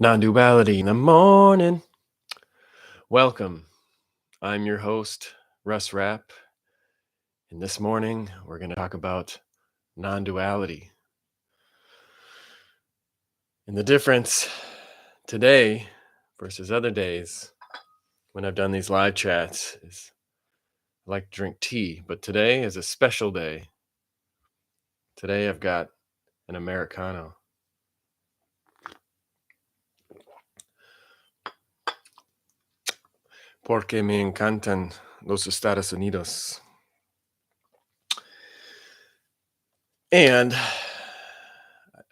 Non-Duality in the morning. Welcome. I'm your host, Russ Rapp. And this morning, we're going to talk about non-duality. And the difference today versus other days when I've done these live chats is I like to drink tea, but today is a special day. Today I've got an Americano. Porque me encantan los Estados Unidos. And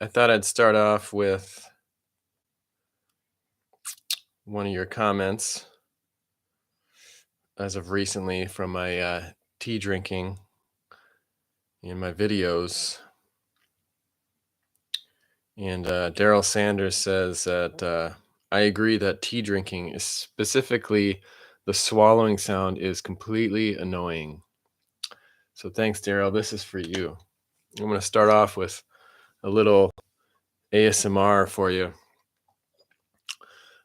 I thought I'd start off with one of your comments as of recently from my tea drinking in my videos. And Daryl Sanders says that I agree that tea drinking is specifically the swallowing sound is completely annoying. So thanks, Daryl. This is for you. I'm going to start off with a little ASMR for you. I'm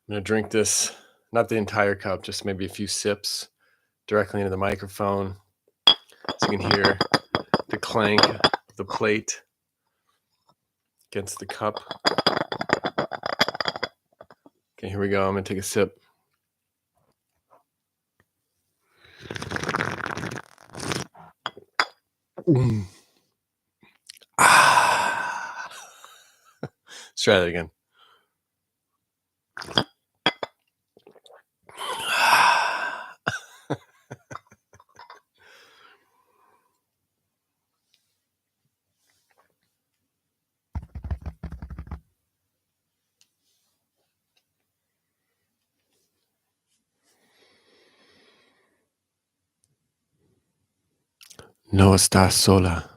going to drink this, not the entire cup, just maybe a few sips directly into the microphone. So you can hear the clank of the plate against the cup. Okay, here we go. I'm going to take a sip. Ah. Let's try that again. No estás sola.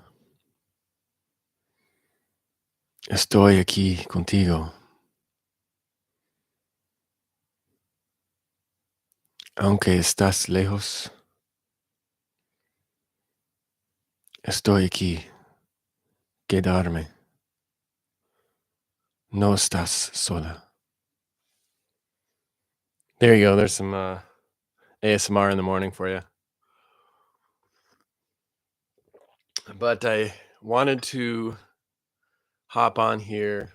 Estoy aquí contigo. Aunque estás lejos, estoy aquí. Quedarme. No estás sola. There you go. There's some ASMR in the morning for you. But I wanted to hop on here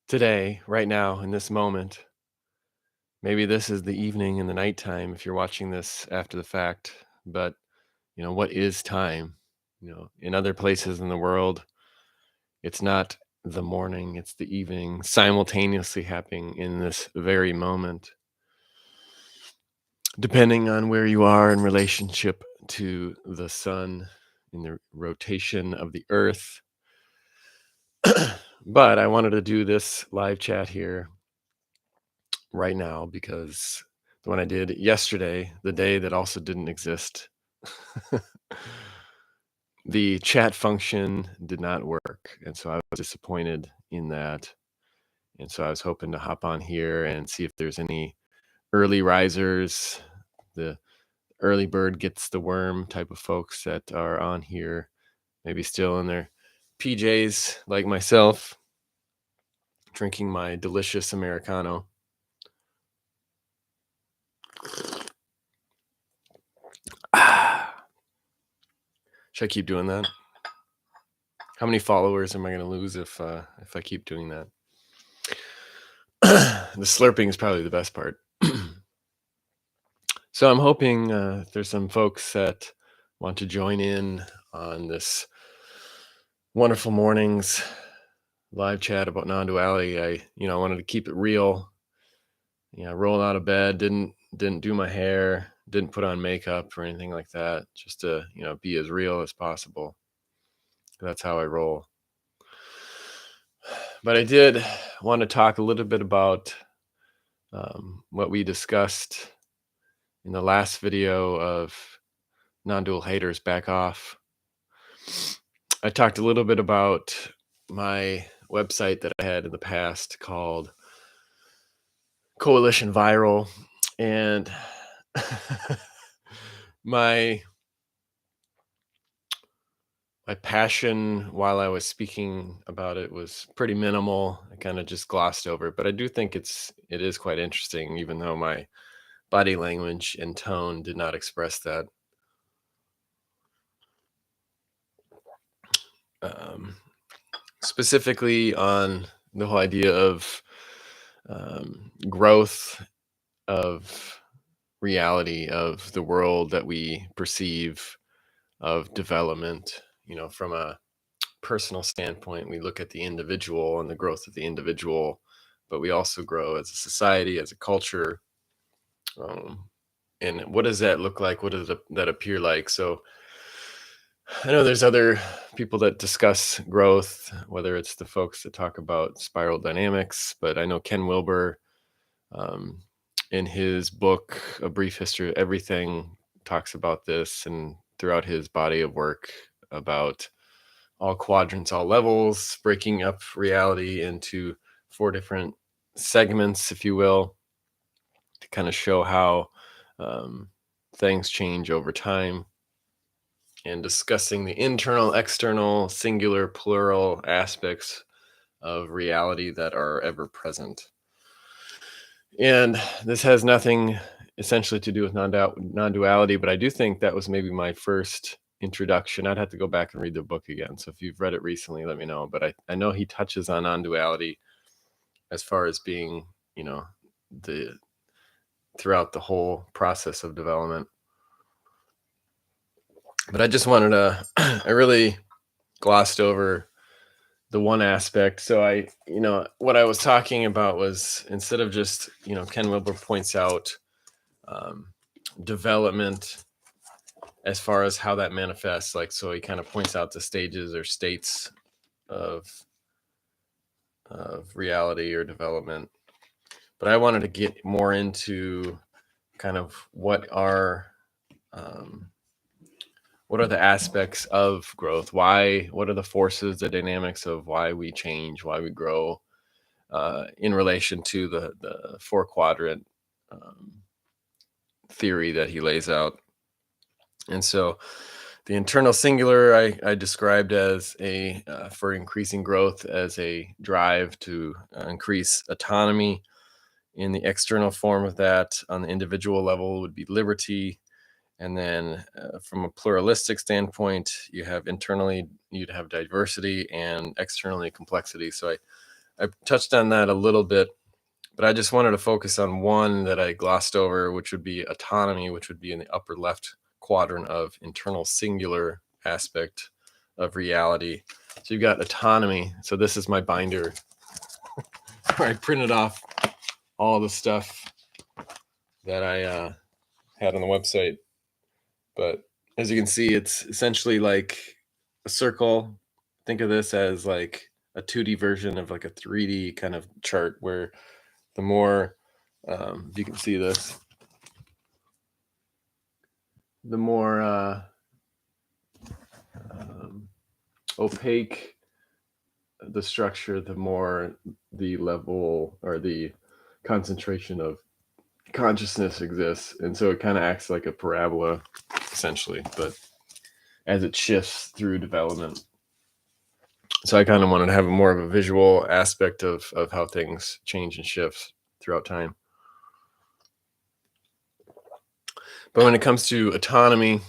today, right now, in this moment. Maybe this is the evening and the nighttime if you're watching this after the fact. But, what is time? In other places in the world, it's not the morning, it's the evening, simultaneously happening in this very moment. Depending on where you are in relationship to the sun, in the rotation of the earth. But I wanted to do this live chat here right now because the one I did yesterday, the day that also didn't exist, the chat function did not work. And so I was disappointed in that. And so I was hoping to hop on here and see if there's any early risers, the early bird gets the worm type of folks that are on here, maybe still in their PJs like myself, drinking my delicious Americano. Should I keep doing that? How many followers am I going to lose if I keep doing that? The slurping is probably the best part. So I'm hoping there's some folks that want to join in on this wonderful morning's live chat about non-duality. I wanted to keep it real. Rolled out of bed, didn't do my hair, didn't put on makeup or anything like that, just to be as real as possible. That's how I roll. But I did want to talk a little bit about what we discussed in the last video of non-dual haters back off. I talked a little bit about my website that I had in the past called Coalition Viral, and my my passion while I was speaking about it was pretty minimal. I kind of just glossed over it, but I do think it is quite interesting, even though my body language and tone did not express that. Um, Specifically on the whole idea of growth of reality of the world that we perceive, of development, from a personal standpoint, we look at the individual and the growth of the individual, but we also grow as a society, as a culture. Um, and what does that look like? What does that appear like? So I know there's other people that discuss growth, whether it's the folks that talk about spiral dynamics, but I know Ken Wilber, um, in his book, A Brief History of Everything, talks about this, and throughout his body of work about all quadrants, all levels, breaking up reality into four different segments, if you will, to kind of show how um, things change over time, and discussing the internal, external, singular, plural aspects of reality that are ever present. And this has nothing essentially to do with non-duality, but I do think that was maybe my first introduction. I'd have to go back and read the book again. So if you've read it recently, let me know. But I know he touches on non-duality as far as being, the throughout the whole process of development. But I just wanted to, I really glossed over the one aspect. So what I was talking about was, instead of just, Ken Wilber points out um, development as far as how that manifests. Like, so he kind of points out the stages or states of reality or development. But I wanted to get more into kind of um, what are the aspects of growth? What are the forces, the dynamics of why we change, why we grow, in relation to the four quadrant um, theory that he lays out. And so the internal singular I described as for increasing growth as a drive to increase autonomy. In the external form of that, on the individual level, would be liberty. And then from a pluralistic standpoint, you'd have diversity, and externally complexity. So I touched on that a little bit, but I just wanted to focus on one that I glossed over, which would be autonomy, which would be in the upper left quadrant of internal singular aspect of reality. So you've got autonomy. So this is my binder where I printed off all the stuff that I had on the website. But as you can see, it's essentially like a circle. Think of this as like a 2D version of like a 3D kind of chart, where the more, if you can see this, the more opaque the structure, the more the level or the concentration of consciousness exists. And so it kind of acts like a parabola, essentially, but as it shifts through development. So I kind of wanted to have more of a visual aspect of how things change and shift throughout time. But when it comes to autonomy,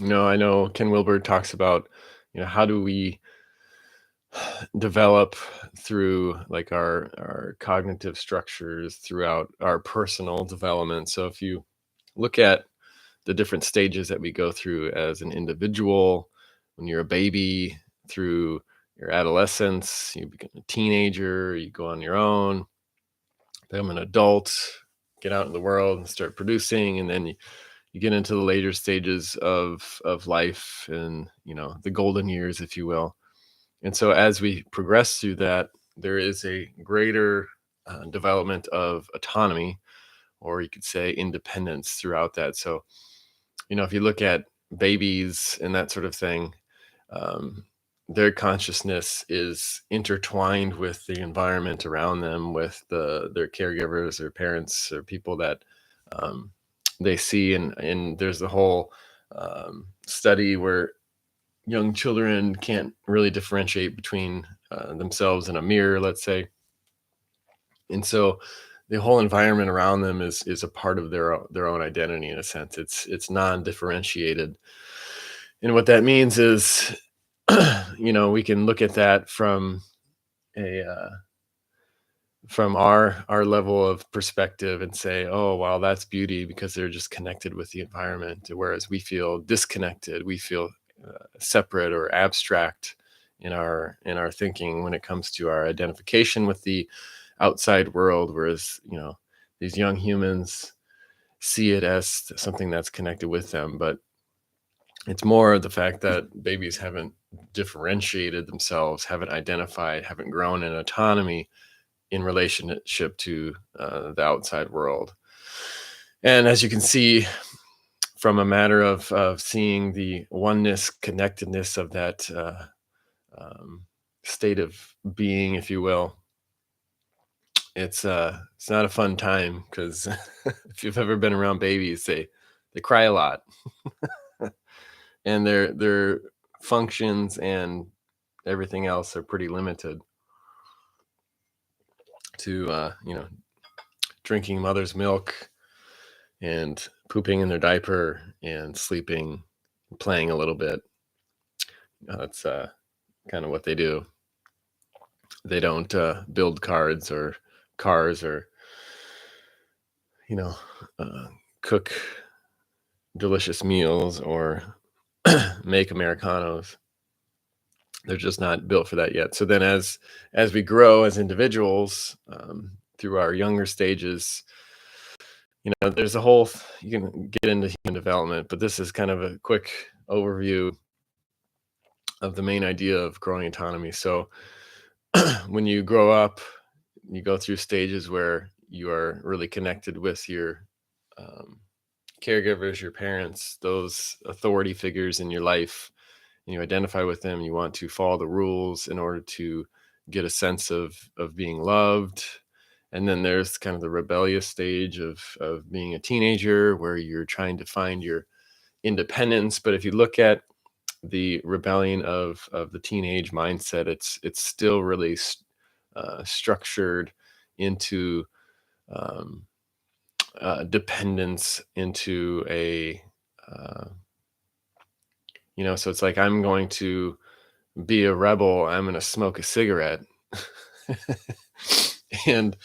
I know Ken Wilber talks about, how do we develop through like our cognitive structures throughout our personal development. So if you look at the different stages that we go through as an individual, when you're a baby, through your adolescence, you become a teenager, you go on your own, become an adult, get out in the world and start producing, and then you get into the later stages of life, and the golden years, if you will. And so as we progress through that, there is a greater development of autonomy, or you could say independence, throughout that. So, if you look at babies and that sort of thing, their consciousness is intertwined with the environment around them, with their caregivers, their parents, or people that they see. And there's the whole study where young children can't really differentiate between themselves and a mirror, let's say. And so the whole environment around them is a part of their own identity in a sense. It's non-differentiated. And what that means is, we can look at that a from our level of perspective and say, oh wow, that's beauty because they're just connected with the environment, whereas we feel disconnected, we feel separate or abstract in our thinking when it comes to our identification with the outside world, whereas these young humans see it as something that's connected with them. But it's more the fact that babies haven't differentiated themselves, haven't identified, haven't grown in autonomy in relationship to the outside world. And as you can see, from a matter of seeing the oneness, connectedness of that state of being, if you will, it's not a fun time because if you've ever been around babies, they cry a lot, and their functions and everything else are pretty limited to drinking mother's milk and pooping in their diaper and sleeping, playing a little bit. That's kind of what they do. They don't build cards or cars or you know uh, cook delicious meals or make americanos. They're just not built for that yet. So then as we grow as individuals, through our younger stages, there's a whole you can get into human development, but this is kind of a quick overview of the main idea of growing autonomy. So when you grow up, you go through stages where you are really connected with your um, caregivers, your parents, those authority figures in your life, and you identify with them. You want to follow the rules in order to get a sense of being loved. And then there's kind of the rebellious stage of being a teenager where you're trying to find your independence. But if you look at the rebellion of the teenage mindset, it's still really structured into um, dependence, into a so it's like, I'm going to be a rebel, I'm going to smoke a cigarette. And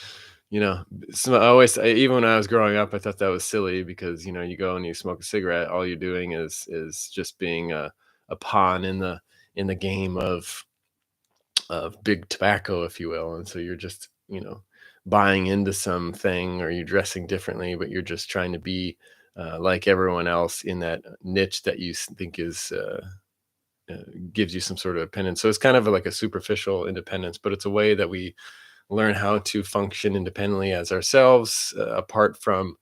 so even when I was growing up, I thought that was silly because you go and you smoke a cigarette, all you're doing is just being a pawn in the game of big tobacco, if you will. And so you're just buying into something, or you're dressing differently, but you're just trying to be like everyone else in that niche that you think is uh, gives you some sort of independence. So it's kind of like a superficial independence, but it's a way that we learn how to function independently as ourselves, apart from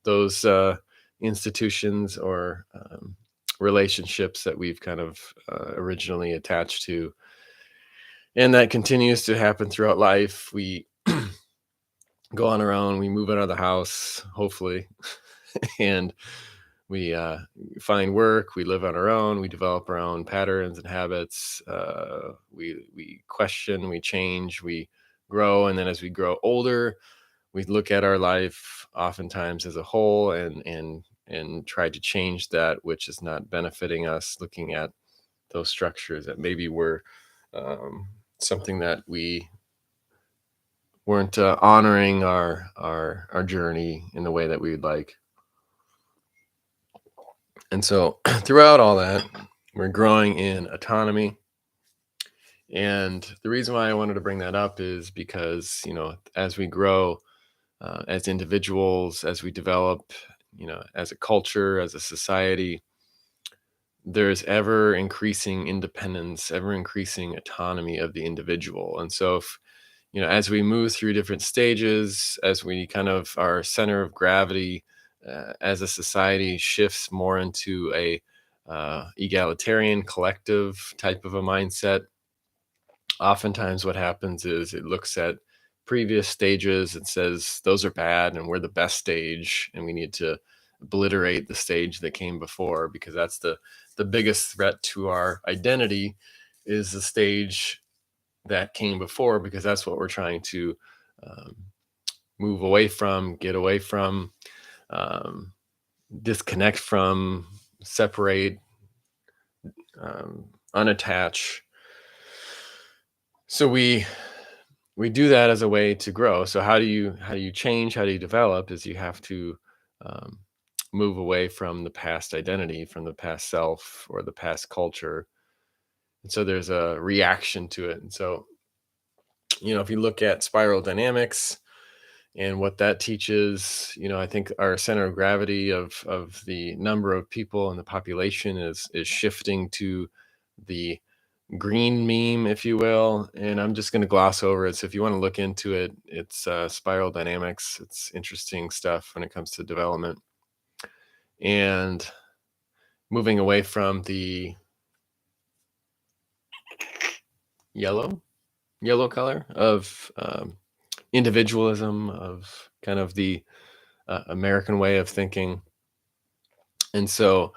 those institutions or relationships that we've kind of originally attached to. And that continues to happen throughout life. We go on our own, we move out of the house, hopefully, and we find work, we live on our own, we develop our own patterns and habits, we question, we change, we grow. And then as we grow older, we look at our life oftentimes as a whole, and try to change that which is not benefiting us, looking at those structures that maybe were something that we weren't honoring our journey in the way that we would like. And so throughout all that, we're growing in autonomy. And the reason why I wanted to bring that up is because, as we grow as individuals, as we develop, as a culture, as a society, there's ever increasing independence, ever increasing autonomy of the individual. And so if, as we move through different stages, as we kind of, our center of gravity as a society shifts more into a egalitarian collective type of a mindset, oftentimes what happens is it looks at previous stages and says those are bad and we're the best stage and we need to obliterate the stage that came before, because that's the biggest threat to our identity, is the stage that came before, because that's what we're trying to um, move away from, get away from, um, disconnect from, separate, unattach. So we do that as a way to grow. So how do you change? How do you develop? Is you have to um, move away from the past identity, from the past self or the past culture. And so there's a reaction to it. And so, if you look at spiral dynamics and what that teaches, I think our center of gravity of the number of people in the population is shifting to the green meme, if you will. And I'm just going to gloss over it. So if you want to look into it, it's spiral dynamics. It's interesting stuff when it comes to development and moving away from the yellow color of individualism, of kind of the American way of thinking. And so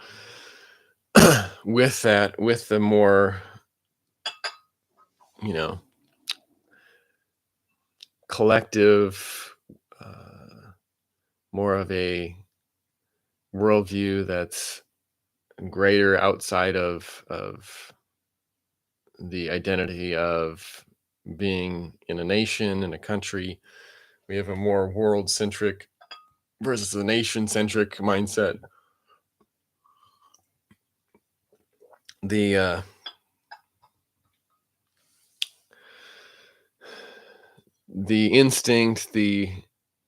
with that, with the more, you know, collective, more of a worldview that's greater outside of the identity of being in a nation, in a country. We have a more world centric versus a nation centric mindset. The instinct, the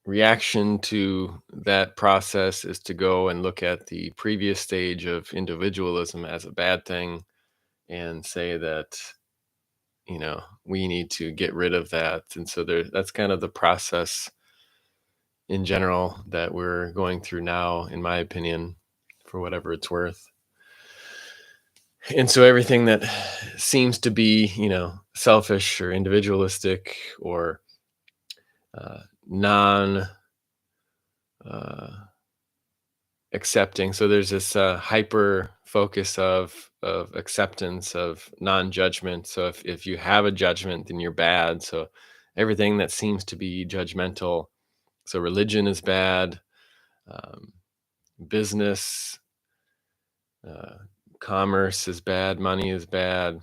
reaction to that process is to go and look at the previous stage of individualism as a bad thing and say that, we need to get rid of that. And so that's kind of the process in general that we're going through now, in my opinion, for whatever it's worth. And so everything that seems to be, selfish or individualistic or non accepting. So there's this hyper focus of acceptance, of non-judgment. So if you have a judgment, then you're bad. So everything that seems to be judgmental. So religion is bad, um, business, uh, commerce is bad, money is bad,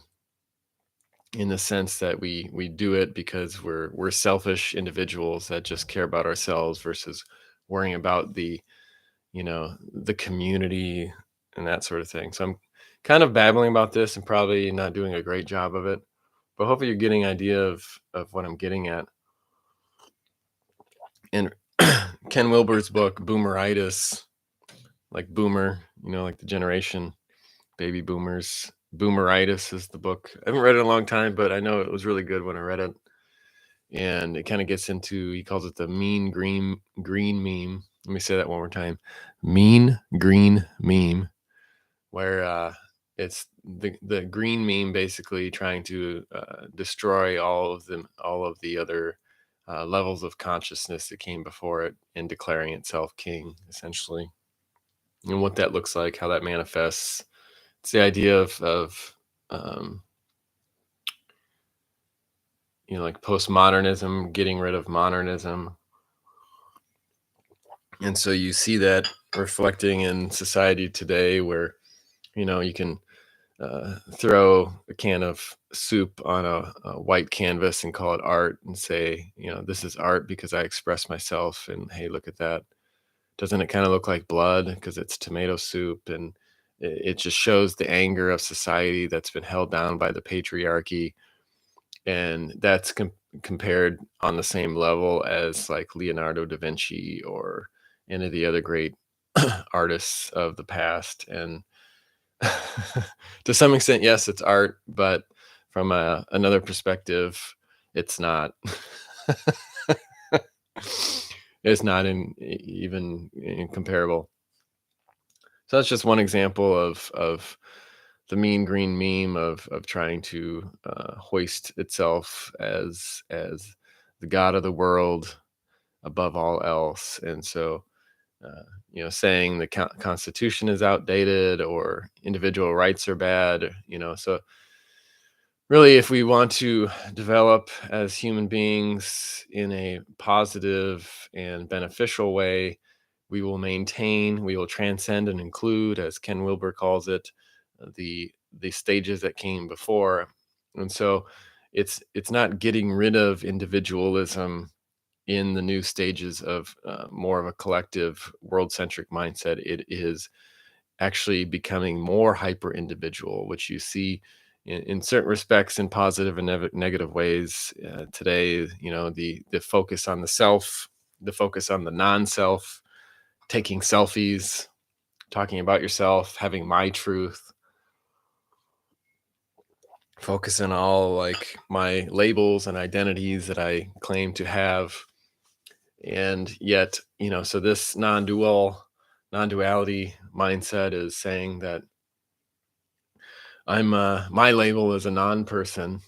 in the sense that we do it because we're selfish individuals that just care about ourselves versus worrying about the community and that sort of thing. So I'm kind of babbling about this and probably not doing a great job of it, but hopefully you're getting an idea of what I'm getting at. And Ken Wilber's book, Boomeritis, like boomer, like the generation, baby boomers. Boomeritis is the book. I haven't read it in a long time, but I know it was really good when I read it. And it kind of gets into, he calls it the mean green meme. Let me say that one more time. Mean green meme, where it's the green meme basically trying to destroy all of the other levels of consciousness that came before it, and declaring itself king, essentially. And what that looks like, how that manifests. It's the idea of like postmodernism, getting rid of modernism. And so you see that reflecting in society today, where you can throw a can of soup on a white canvas and call it art and say, this is art because I express myself, and hey, look at that. Doesn't it kind of look like blood because it's tomato soup? And it just shows the anger of society that's been held down by the patriarchy. And that's compared on the same level as like Leonardo da Vinci or any of the other great artists of the past. And to some extent, yes, it's art, but from another perspective, it's not. It's not even comparable. So that's just one example of the mean green meme of trying to hoist itself as the god of the world above all else. And so saying the Constitution is outdated or individual rights are bad. So really, if we want to develop as human beings in a positive and beneficial way, we will transcend and include, as Ken Wilber calls it, the stages that came before. And so it's not getting rid of individualism in the new stages of more of a collective world-centric mindset. It is actually becoming more hyper individual, which you see in certain respects in positive and negative ways today. The focus on the self, the focus on the non-self, taking selfies, talking about yourself, having my truth, focusing on all like my labels and identities that I claim to have. And yet, so this non-duality mindset is saying that I'm my label is a non-person.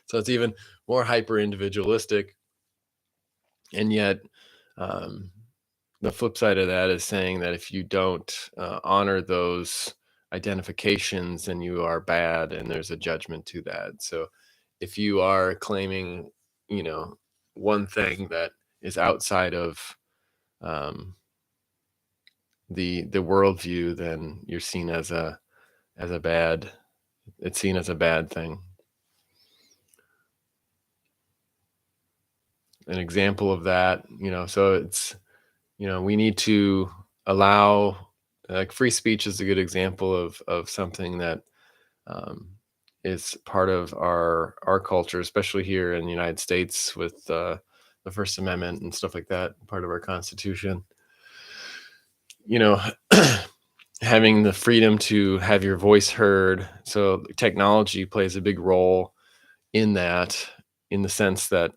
So it's even more hyper individualistic. And yet, um, the flip side of that is saying that if you don't honor those identifications, then you are bad, and there's a judgment to that. So if you are claiming, one thing that is outside of the worldview, then you're seen as a bad. It's seen as a bad thing. An example of that, so it's, we need to allow, like, free speech is a good example of something that um, is part of our culture, especially here in the United States with the First Amendment and stuff like that, part of our Constitution. You know, having the freedom to have your voice heard. So technology plays a big role in that, in the sense that,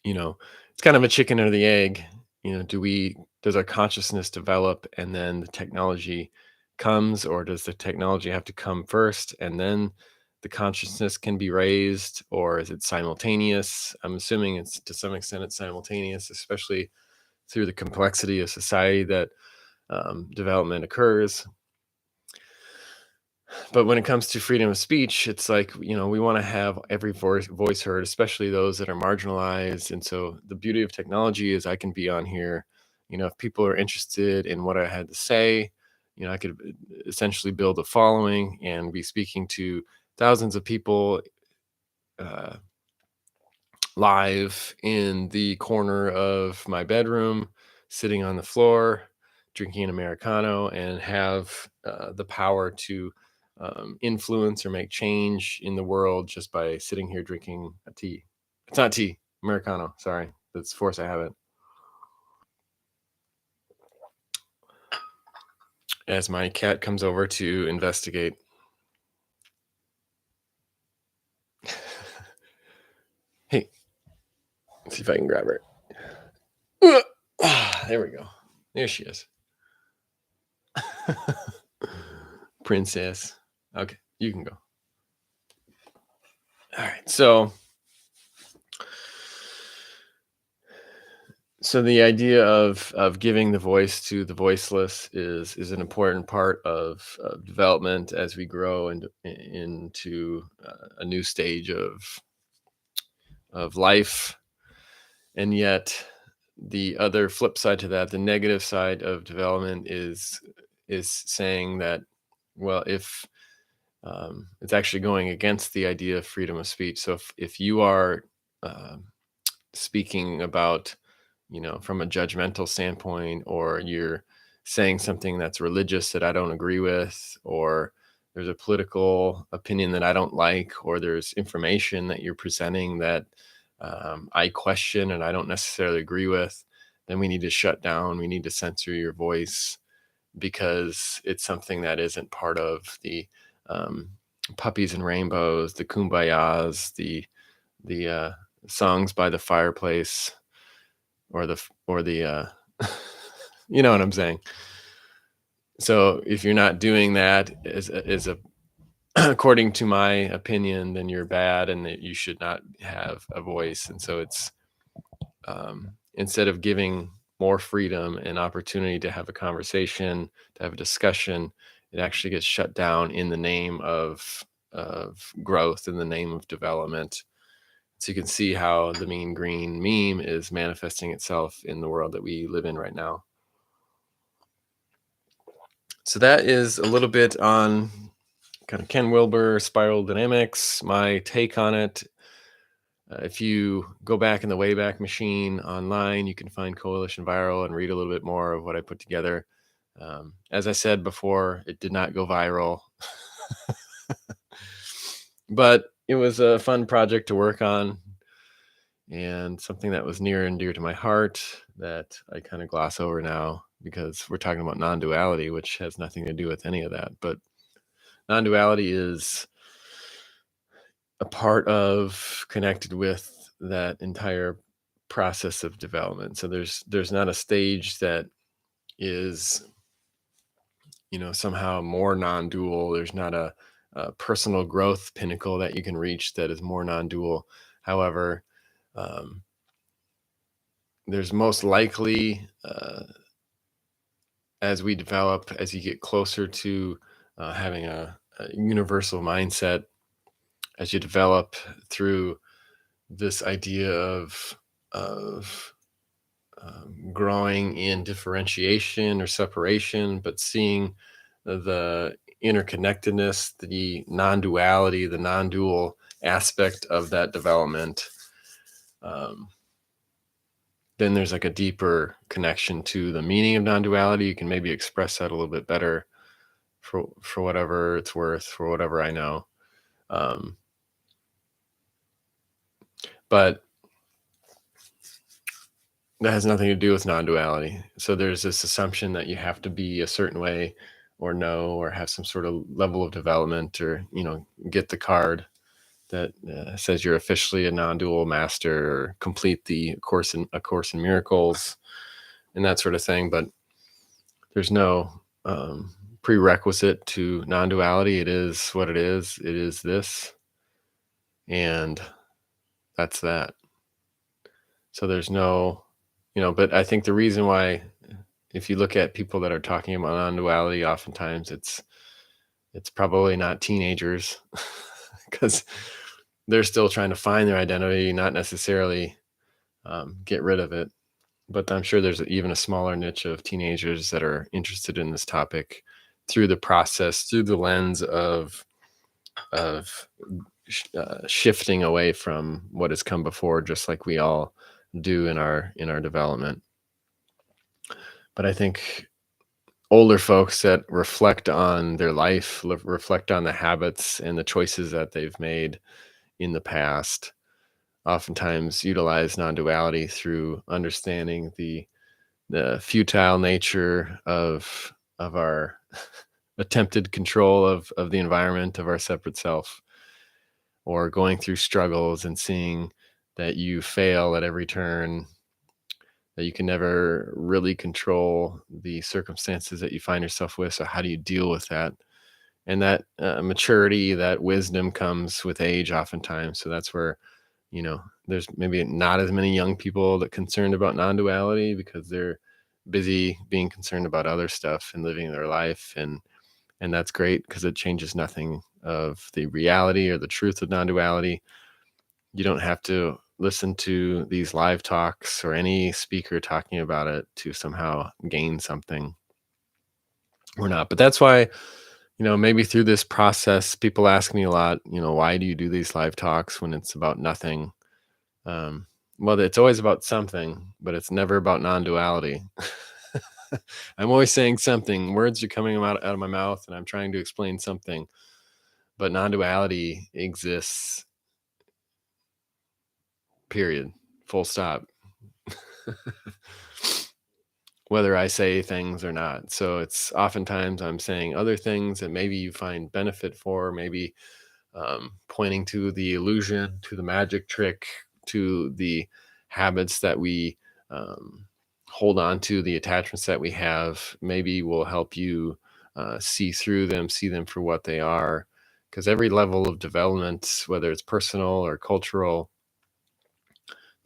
it's kind of a chicken or the egg. Does our consciousness develop and then the technology comes, or does the technology have to come first and then the consciousness can be raised, or is it simultaneous? I'm assuming it's, to some extent, it's simultaneous, especially through the complexity of society that development occurs. But when it comes to freedom of speech, it's like, we want to have every voice heard, especially those that are marginalized. And so the beauty of technology is I can be on here, if people are interested in what I had to say, I could essentially build a following and be speaking to thousands of people uh, live in the corner of my bedroom, sitting on the floor, drinking an Americano, and have the power to influence or make change in the world just by sitting here drinking a tea. It's not tea, Americano. Sorry, that's force I have it. As my cat comes over to investigate. Hey, let's see if I can grab her. There we go. There she is. Princess. Okay, you can go. All right. So the idea of giving the voice to the voiceless is an important part of development as we grow into a new stage of life. And yet the other flip side to that, the negative side of development, is saying that, well, if it's actually going against the idea of freedom of speech. So if you are um speaking about, from a judgmental standpoint, or you're saying something that's religious that I don't agree with, or there's a political opinion that I don't like, or there's information that you're presenting that I question and I don't necessarily agree with, then we need to shut down. We need to censor your voice, because it's something that isn't part of the um, puppies and rainbows, the kumbayas, the songs by the fireplace, or the you know what I'm saying. So if you're not doing that as a according to my opinion, then you're bad and that you should not have a voice. And so it's instead of giving more freedom and opportunity to have a conversation, to have a discussion, it actually gets shut down in the name of growth, in the name of development. So you can see how the mean green meme is manifesting itself in the world that we live in right now. So that is a little bit on kind of Ken Wilber, spiral dynamics, my take on it. If you go back in the Wayback Machine online, you can find Coalition Viral and read a little bit more of what I put together. As I said before, it did not go viral, but it was a fun project to work on and something that was near and dear to my heart that I kind of gloss over now because we're talking about non-duality, which has nothing to do with any of that. But non-duality is a part of, connected with that entire process of development. So there's not a stage that is, somehow more non-dual. There's not a personal growth pinnacle that you can reach that is more non-dual. However, there's most likely, as we develop, as you get closer to having a universal mindset, as you develop through this idea of growing in differentiation or separation, but seeing the interconnectedness, the non-duality, the non-dual aspect of that development, then there's like a deeper connection to the meaning of non-duality. You can maybe express that a little bit better for whatever it's worth, for whatever I know. But that has nothing to do with non-duality. So there's this assumption that you have to be a certain way or know or have some sort of level of development or, get the card that says you're officially a non-dual master or complete the course in Miracles and that sort of thing. But there's no prerequisite to non-duality. It is what it is. It is this. And that's that. So there's no, but I think the reason why, if you look at people that are talking about non-duality, oftentimes it's probably not teenagers because they're still trying to find their identity, not necessarily get rid of it. But I'm sure there's even a smaller niche of teenagers that are interested in this topic through the process, through the lens of shifting away from what has come before, just like we all do in our development. But I think older folks that reflect on their life, reflect on the habits and the choices that they've made in the past, oftentimes utilize non-duality through understanding the futile nature of our attempted control of the environment, of our separate self, or going through struggles and seeing that you fail at every turn, that you can never really control the circumstances that you find yourself with. So how do you deal with that? And that maturity, that wisdom comes with age oftentimes. So that's where, there's maybe not as many young people that concerned about non-duality because they're busy being concerned about other stuff and living their life. And that's great because it changes nothing of the reality or the truth of non-duality. You don't have to listen to these live talks or any speaker talking about it to somehow gain something or not. But that's why, maybe through this process, people ask me a lot, why do you do these live talks when it's about nothing? Well, it's always about something, but it's never about non-duality. I'm always saying something. Words are coming out of my mouth and I'm trying to explain something. But non-duality exists, period, full stop. Whether I say things or not. So it's oftentimes I'm saying other things that maybe you find benefit for, maybe pointing to the illusion, to the magic trick, to the habits that we hold on to, the attachments that we have, maybe will help you see through them, see them for what they are. Because every level of development, whether it's personal or cultural,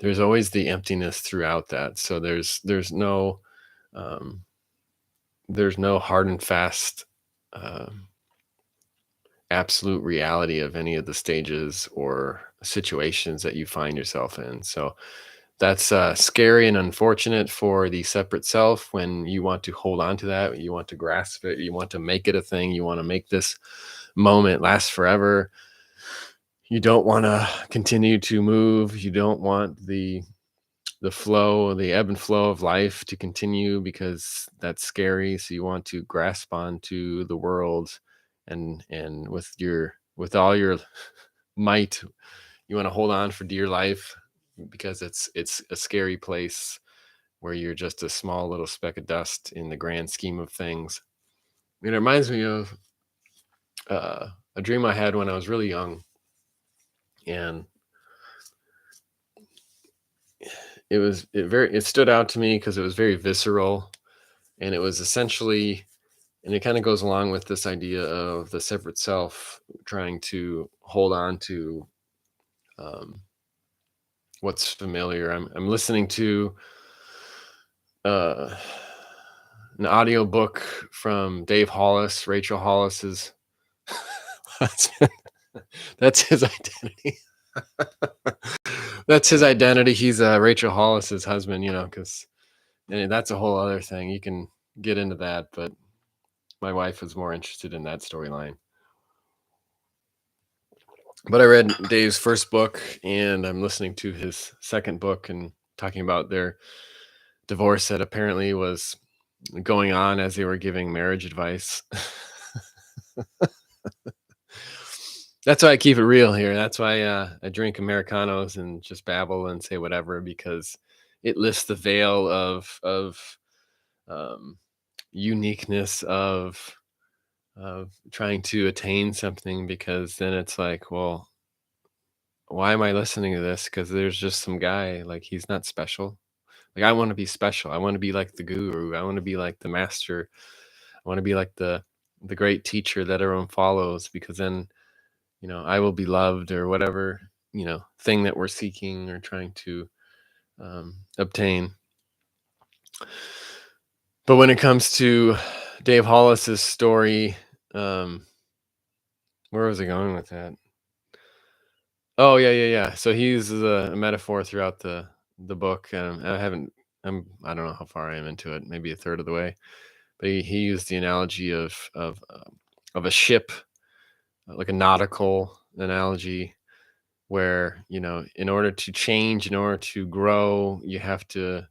there's always the emptiness throughout that. So um, there's no hard and fast um, absolute reality of any of the stages or situations that you find yourself in. So that's scary and unfortunate for the separate self when you want to hold on to that, you want to grasp it, you want to make it a thing, you want to make this moment last forever. You don't want to continue to move. You don't want the flow, the ebb and flow of life to continue because that's scary. So you want to grasp onto the world and with all your might, you want to hold on for dear life because it's a scary place where you're just a small little speck of dust in the grand scheme of things. It reminds me of a dream I had when I was really young, and it stood out to me because it was very visceral, and it was essentially, and it kind of goes along with this idea of the separate self trying to hold on to um, what's familiar. I'm listening to uh, an audio book from Dave Hollis, Rachel Hollis's husband. That's his identity. That's his identity. He's Rachel Hollis's husband, because that's a whole other thing. You can get into that, but my wife was more interested in that storyline. But I read Dave's first book, and I'm listening to his second book and talking about their divorce that apparently was going on as they were giving marriage advice. That's why I keep it real here. That's why I drink Americanos and just babble and say whatever, because it lifts the veil of um, uniqueness of trying to attain something, because then it's like, well, why am I listening to this? Because there's just some guy, like, he's not special. Like, I want to be special. I want to be like the guru. I want to be like the master. I want to be like the great teacher that everyone follows, because then, I will be loved, or whatever, thing that we're seeking or trying to obtain. But when it comes to Dave Hollis's story, um, where was I going with that? Oh, yeah. So he uses a metaphor throughout the book. I don't know how far I am into it, maybe a third of the way. But he used the analogy of a ship, like a nautical analogy, where, in order to change, in order to grow, you have to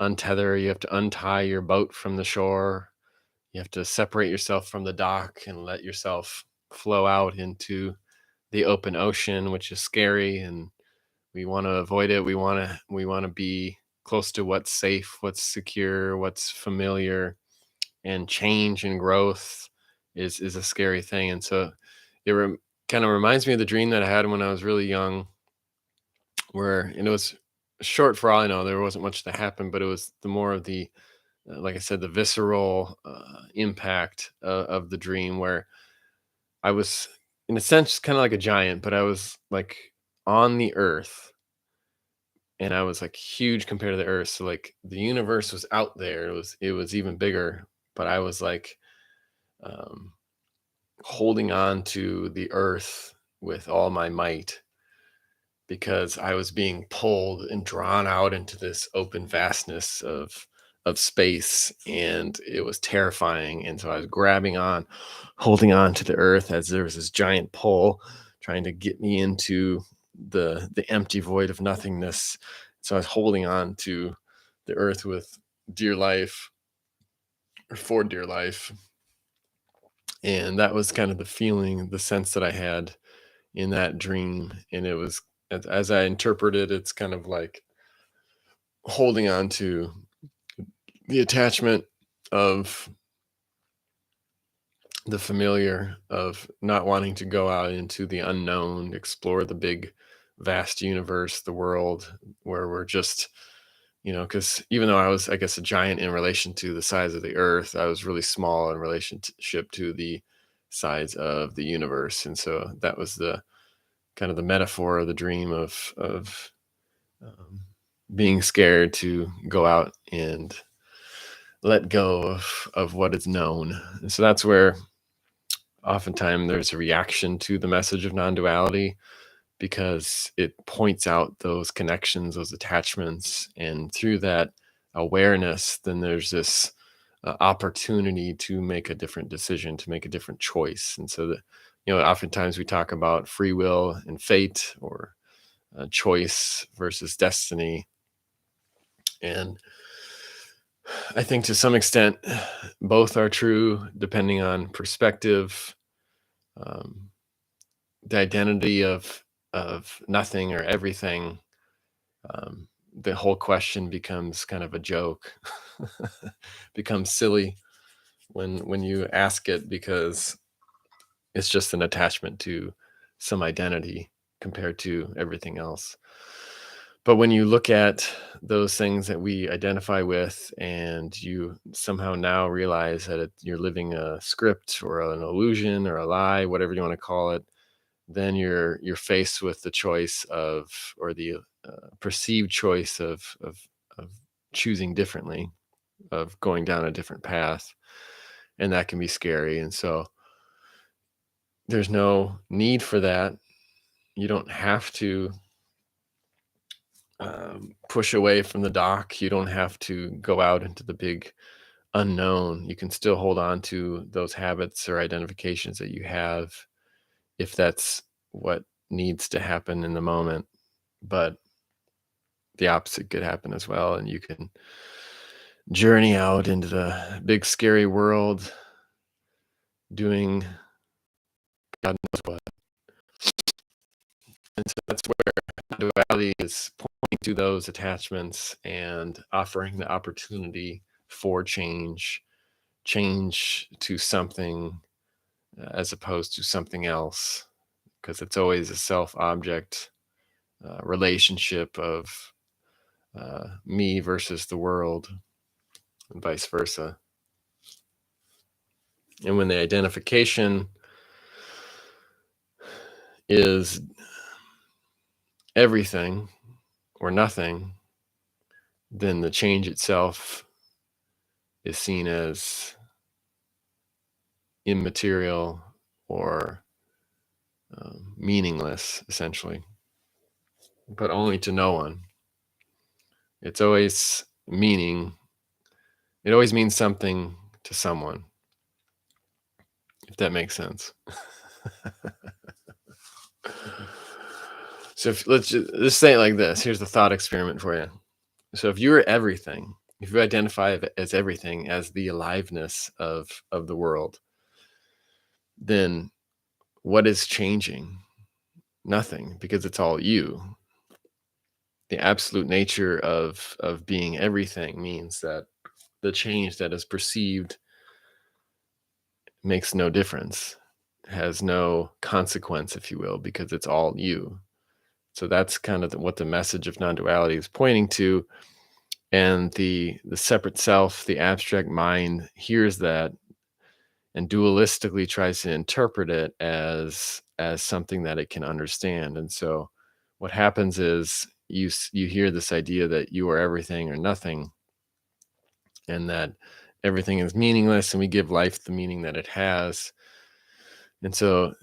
untether, you have to untie your boat from the shore, you have to separate yourself from the dock and let yourself flow out into the open ocean, which is scary, and we want to avoid it. We want to be close to what's safe, what's secure, what's familiar, and change and growth is a scary thing. And so it kind of reminds me of the dream that I had when I was really young, and it was short. For all I know, there wasn't much that happened, but it was the more of the like I said, the visceral impact of the dream, where I was, in a sense, kind of like a giant, but I was like on the earth, and I was like huge compared to the earth. So like the universe was out there. It was even bigger, but I was like um, holding on to the earth with all my might, because I was being pulled and drawn out into this open vastness of space, and it was terrifying. And so I was holding on to the earth as there was this giant pull trying to get me into the empty void of nothingness. So I was holding on to the earth with dear life, or for dear life. And that was kind of the feeling, the sense that I had in that dream. And it was, as I interpreted, it's kind of like holding on to the attachment of the familiar, of not wanting to go out into the unknown, explore the big, vast universe, the world, where we're just, because even though I was, I guess, a giant in relation to the size of the earth, I was really small in relationship to the size of the universe. And so that was the kind of the metaphor of the dream of um, being scared to go out and let go of what is known. And so that's where oftentimes there's a reaction to the message of non-duality, because it points out those connections, those attachments, and through that awareness, then there's this opportunity to make a different decision, to make a different choice. And so that, oftentimes we talk about free will and fate, or choice versus destiny. And I think to some extent, both are true depending on perspective. Um, the identity of nothing or everything, um, the whole question becomes kind of a joke, becomes silly when you ask it, because it's just an attachment to some identity compared to everything else. But when you look at those things that we identify with, and you somehow now realize that you're living a script or an illusion or a lie, whatever you want to call it, then you're faced with the choice of, or the perceived choice of choosing differently, of going down a different path, and that can be scary. And so there's no need for that. You don't have to push away from the dock. You don't have to go out into the big unknown. You can still hold on to those habits or identifications that you have, if that's what needs to happen in the moment. But the opposite could happen as well, and you can journey out into the big scary world doing God knows what. And so that's where duality is pointing to those attachments and offering the opportunity for change to something, as opposed to something else, because it's always a self-object relationship of me versus the world, and vice versa. And when the identification is everything or nothing, then the change itself is seen as immaterial or meaningless, essentially, but only to no one. It's always meaning. It always means something to someone, if that makes sense. So let's just say it like this. Here's the thought experiment for you. So if you were everything, if you identify as everything, as the aliveness of the world, then what is changing? Nothing, because it's all you. The absolute nature of being everything means that the change that is perceived makes no difference, has no consequence, if you will, because it's all you. So that's kind of what the message of non-duality is pointing to. And the separate self, the abstract mind, hears that and dualistically tries to interpret it as something that it can understand. And so what happens is you hear this idea that you are everything or nothing, and that everything is meaningless, and we give life the meaning that it has. And so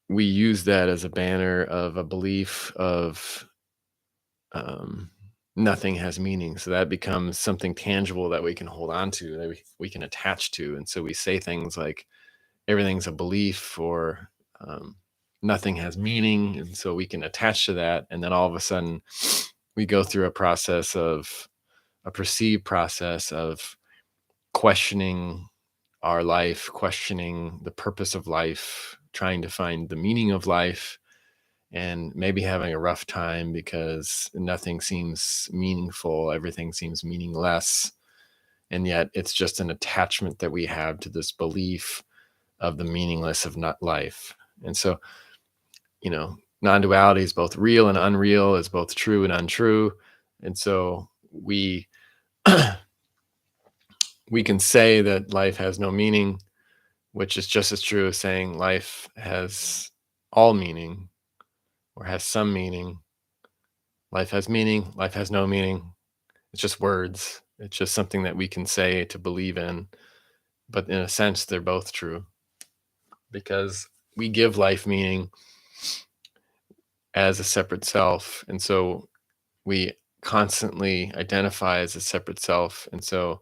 we use that as a banner of a belief of um, nothing has meaning. So that becomes something tangible that we can hold on to, that we can attach to. And so we say things like everything's a belief, or nothing has meaning. And so we can attach to that. And then all of a sudden we go through a perceived process of questioning our life, questioning the purpose of life, trying to find the meaning of life, and maybe having a rough time because nothing seems meaningful, everything seems meaningless. And yet it's just an attachment that we have to this belief of the meaningless of not life. And so, non-duality is both real and unreal, is both true and untrue. And so we we can say that life has no meaning, which is just as true as saying life has all meaning, or has some meaning. Life has meaning, life has no meaning. It's just words. It's just something that we can say to believe in. But in a sense, they're both true because we give life meaning as a separate self. And so we constantly identify as a separate self. And so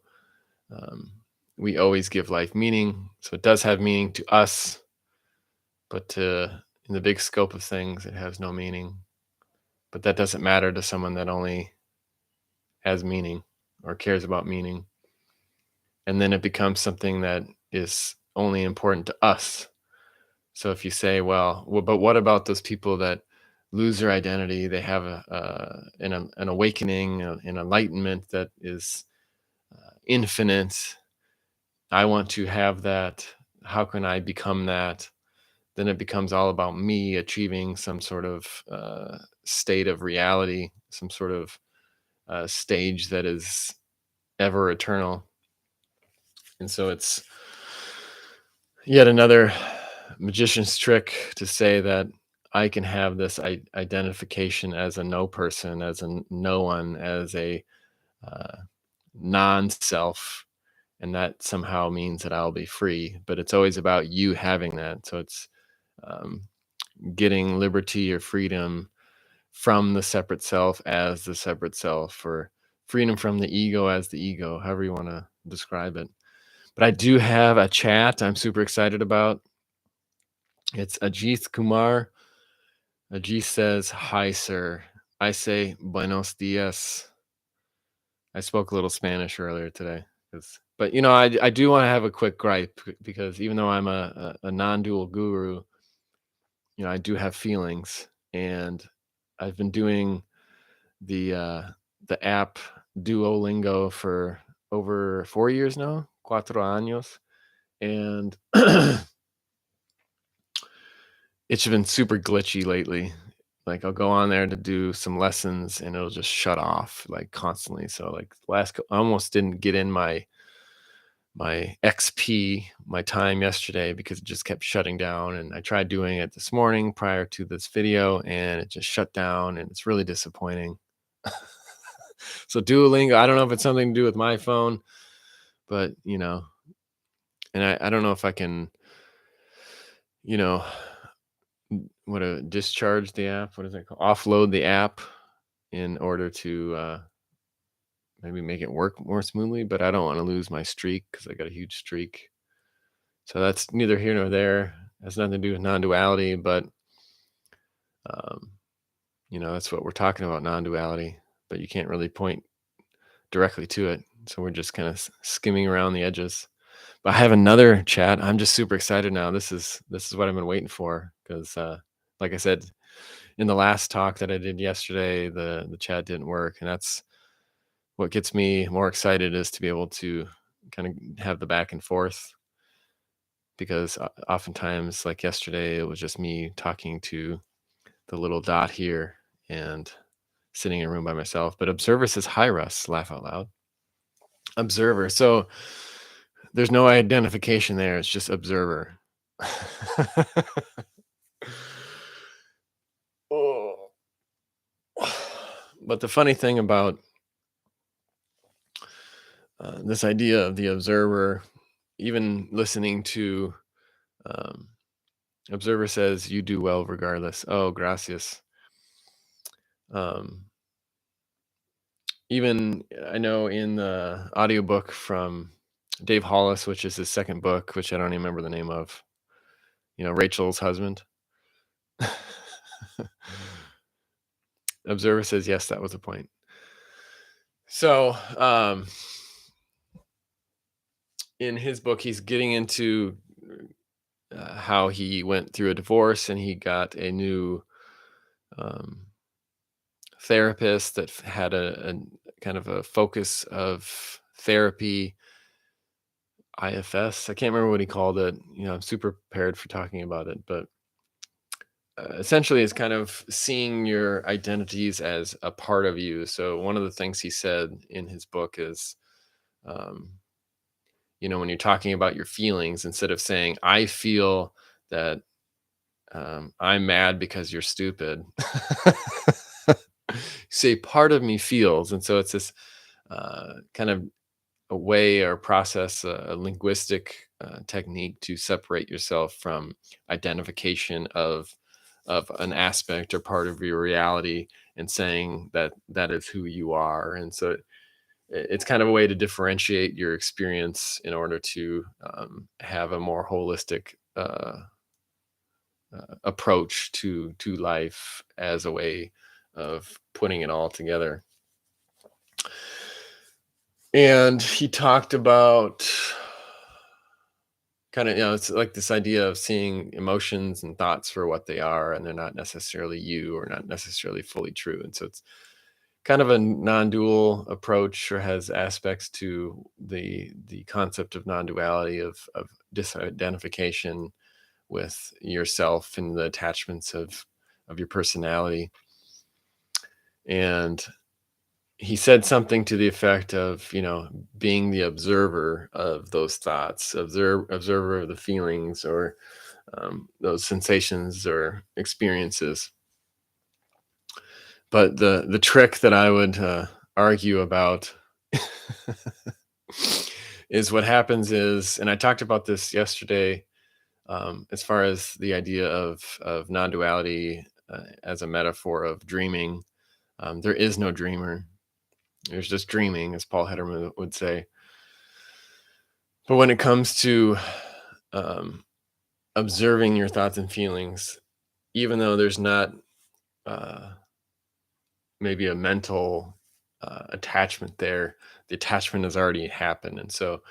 um, we always give life meaning. So it does have meaning to us, but in the big scope of things, it has no meaning. But that doesn't matter to someone that only has meaning or cares about meaning. And then it becomes something that is only important to us. So if you say, well, but what about those people that lose their identity? They have an awakening, an enlightenment that is infinite. I want to have that. How can I become that? Then it becomes all about me achieving some sort of state of reality, some sort of stage that is ever eternal. And so it's yet another magician's trick to say that I can have this identification as a no person, as a no one, as a uh, non-self, and that somehow means that I'll be free. But it's always about you having that. So it's um, getting liberty or freedom from the separate self as the separate self, or freedom from the ego as the ego, however you want to describe it. But I do have a chat I'm super excited about. It's Ajith Kumar. Ajith says, "Hi, sir." I say, "Buenos dias." I spoke a little Spanish earlier today. But, I do want to have a quick gripe because even though I'm a non-dual guru, I do have feelings. And I've been doing the app Duolingo for over 4 years now, 4 años. And it's been super glitchy lately. Like I'll go on there to do some lessons and it'll just shut off like constantly. So like I almost didn't get in my XP, my time yesterday because it just kept shutting down. And I tried doing it this morning prior to this video and it just shut down and it's really disappointing. So Duolingo, I don't know if it's something to do with my phone, but and I don't know if I can, you know, what a discharge the app. What is it called? Offload the app in order to maybe make it work more smoothly, but I don't want to lose my streak because I got a huge streak. So that's neither here nor there. It has nothing to do with non-duality, but um, that's what we're talking about, non-duality. But you can't really point directly to it, so we're just kind of skimming around the edges. But I have another chat. I'm just super excited now. This is what I've been waiting for because, like I said, in the last talk that I did yesterday, the chat didn't work, and that's what gets me more excited is to be able to kind of have the back and forth. Because oftentimes, like yesterday, it was just me talking to the little dot here and sitting in a room by myself. But Observer says, "Hi, Russ." Laugh out loud. Observer. So there's no identification there. It's just observer. Oh. But the funny thing about this idea of the observer, even listening to observer says, "You do well regardless." Oh, gracias. Even I know in the audiobook from Dave Hollis, which is his second book, which I don't even remember the name of, Rachel's husband. Observer says, yes, that was the point. So in his book, he's getting into how he went through a divorce and he got a new therapist that had a kind of a focus of therapy, IFS. I can't remember what he called it. I'm super prepared for talking about it, but essentially it's kind of seeing your identities as a part of you. So one of the things he said in his book is, when you're talking about your feelings, instead of saying, "I feel that I'm mad because you're stupid," say part of me feels. And so it's this kind of a way or process, a linguistic technique to separate yourself from identification of an aspect or part of your reality, and saying that that is who you are. And so it's kind of a way to differentiate your experience in order to have a more holistic approach to life as a way of putting it all together. And he talked about kind of, it's like this idea of seeing emotions and thoughts for what they are, and they're not necessarily you, or not necessarily fully true. And so it's kind of a non-dual approach, or has aspects to the concept of non-duality, of disidentification with yourself and the attachments of your personality. And he said something to the effect of, being the observer of those thoughts, observer of the feelings, or those sensations or experiences. But the trick that I would argue about is what happens is, and I talked about this yesterday, as far as the idea of non-duality as a metaphor of dreaming. There is no dreamer. There's just dreaming, as Paul Hederman would say. But when it comes to um, observing your thoughts and feelings, even though there's not uh, maybe a mental attachment there, the attachment has already happened. And so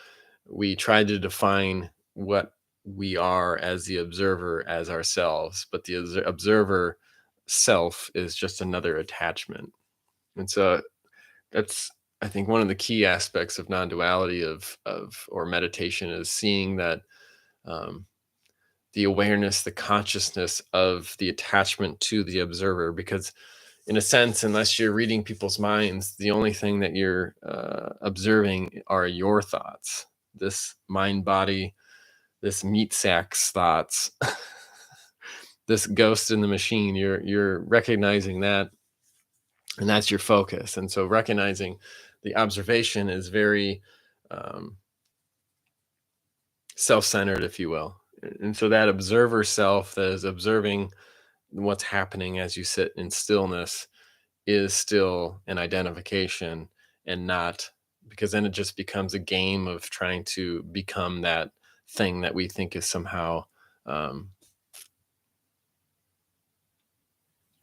we try to define what we are as the observer as ourselves, but the observer self is just another attachment. And so that's, I think, one of the key aspects of non-duality of or meditation, is seeing that um, the awareness, the consciousness of the attachment to the observer. Because in a sense, unless you're reading people's minds, the only thing that you're observing are your thoughts, this mind body, this meat sack's thoughts, this ghost in the machine. You're recognizing that, and that's your focus. And so recognizing the observation is very um, self-centered, if you will. And so that observer self that is observing what's happening as you sit in stillness is still an identification, and not, because then it just becomes a game of trying to become that thing that we think is somehow um,